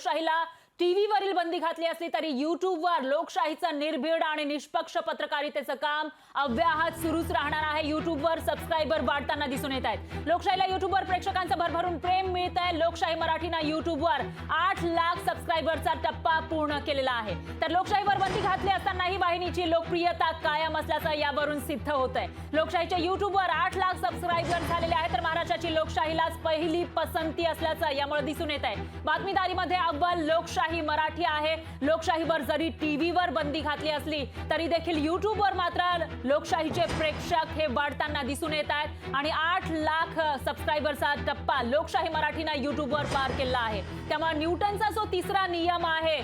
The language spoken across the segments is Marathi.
लोकशाहीला टीव्हीवरील बंदी घातली असली तरी युट्यूबवर लोकशाहीचं निर्भीड आणि निष्पक्ष पत्रकारितेचं काम अव्याहत सुरूच राहणार आहे। युट्यूबवर सबस्क्रायबर वाढताना दिसून येत आहेत। लोकशाहीला युट्यूबवर प्रेक्षकांचं भरभरून प्रेम मिळत आहे। लोकशाही मराठीनं युट्यूबवर 8 लाख सबस्क्रायबरचा टप्पा पूर्ण केलेला आहे। तर लोकशाहीवर बंदी घातली असतानाही वाहिनीची लोकप्रियता कायम असल्याचं यावरून सिद्ध होत आहे। लोकशाहीच्या युट्यूबवर 8 लाख सबस्क्रायबर झालेले आहेत, तर महाराष्ट्राची लोकशाहीलाच पहिली पसंती असल्याचं यामुळे दिसून येत आहे। बातमीदारीमध्ये अव्वल लोकशाही मराठी आहे। लोकशाहीवर जरी टीव्हीवर बंदी घातली असली तरी देखील युट्यूबवर मात्र लोकशाहीचे प्रेक्षक हे वाढताना दिसून येत आहेत आणि 8 लाख सबस्क्रायबरचा टप्पा लोकशाही मराठीनं युट्यूबवर पार केला आहे। त्यामुळे न्यूटनचा जो तिसरा नियम आहे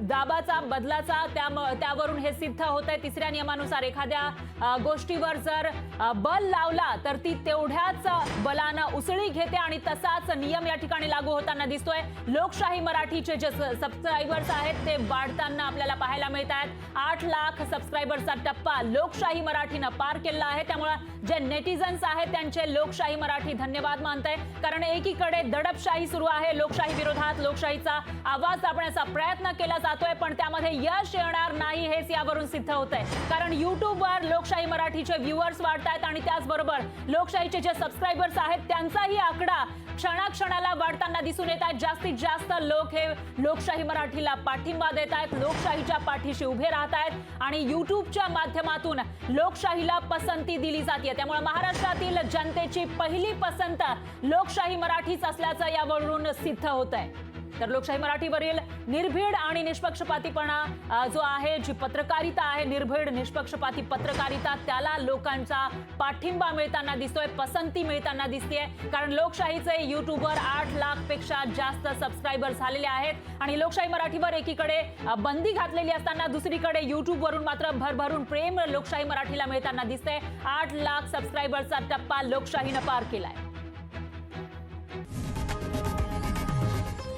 दाबाचा बदलाचा, त्यावरून हे सिद्ध होत आहे। तिसऱ्या नियमानुसार एखाद्या गोष्टीवर जर बल लावला तर ती तेवढ्याच बलानं उसळी घेते आणि तसाच नियम या ठिकाणी लागू होताना दिसतोय। लोकशाही मराठीचे जे सबस्क्रायबर्स आहेत ते वाढताना आपल्याला पाहायला मिळत आहेत। 8 लाख सबस्क्रायबरचा टप्पा लोकशाही मराठीनं पार केला आहे। त्यामुळे जे नेटिझन्स आहेत त्यांचे लोकशाही मराठी धन्यवाद मानते, कारण एकीकडे दडपशाही सुरू आहे, लोकशाही विरोधात लोकशाहीचा आवाज दाबण्याचा प्रयत्न केला जातोय, पण त्यामध्ये यश येणार नाही हेच यावरून सिद्ध होत आहे। कारण युट्यूबवर लोकशाही मराठीचे व्ह्यूअर्स वाढत आहेत आणि त्याचबरोबर लोकशाहीचे जे सबस्क्रायबर्स आहेत त्यांचाही आकडा क्षणाक्षणाला वाढताना दिसून येत आहे। जास्तीत जास्त लोक हे लोकशाही मराठीला पाठिंबा देत आहेत, लोकशाहीच्या पाठीशी उभे राहत आहेत आणि युट्यूबच्या माध्यमातून लोकशाहीला पसंती दिली जाते। त्यामुळे महाराष्ट्रातील जनतेची पहिली पसंत लोकशाही मराठीच असल्याचं यावरून सिद्ध होत आहे। तर लोकशाही मराठीवरील निर्भीड आणि निष्पक्षपातीपणा जो आहे, जी पत्रकारिता आहे, निर्भीड निष्पक्षपाती पत्रकारिता, त्याला लोकांचा पाठिंबा मिळताना दिसतोय, पसंती मिळताना दिसतेय। कारण लोकशाहीचे युट्यूबवर 8 लाख पेक्षा जास्त सबस्क्रायबर झालेले आहेत आणि लोकशाही मराठीवर एकीकडे बंदी घातलेली असताना दुसरीकडे युट्यूबवरून मात्र भरभरून प्रेम लोकशाही मराठीला मिळताना दिसतंय। 8 लाख सबस्क्रायबरचा टप्पा लोकशाहीनं पार केलाय।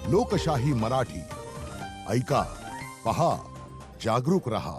लोकशाही मराठी ऐका, पहा, जागरूक रहा।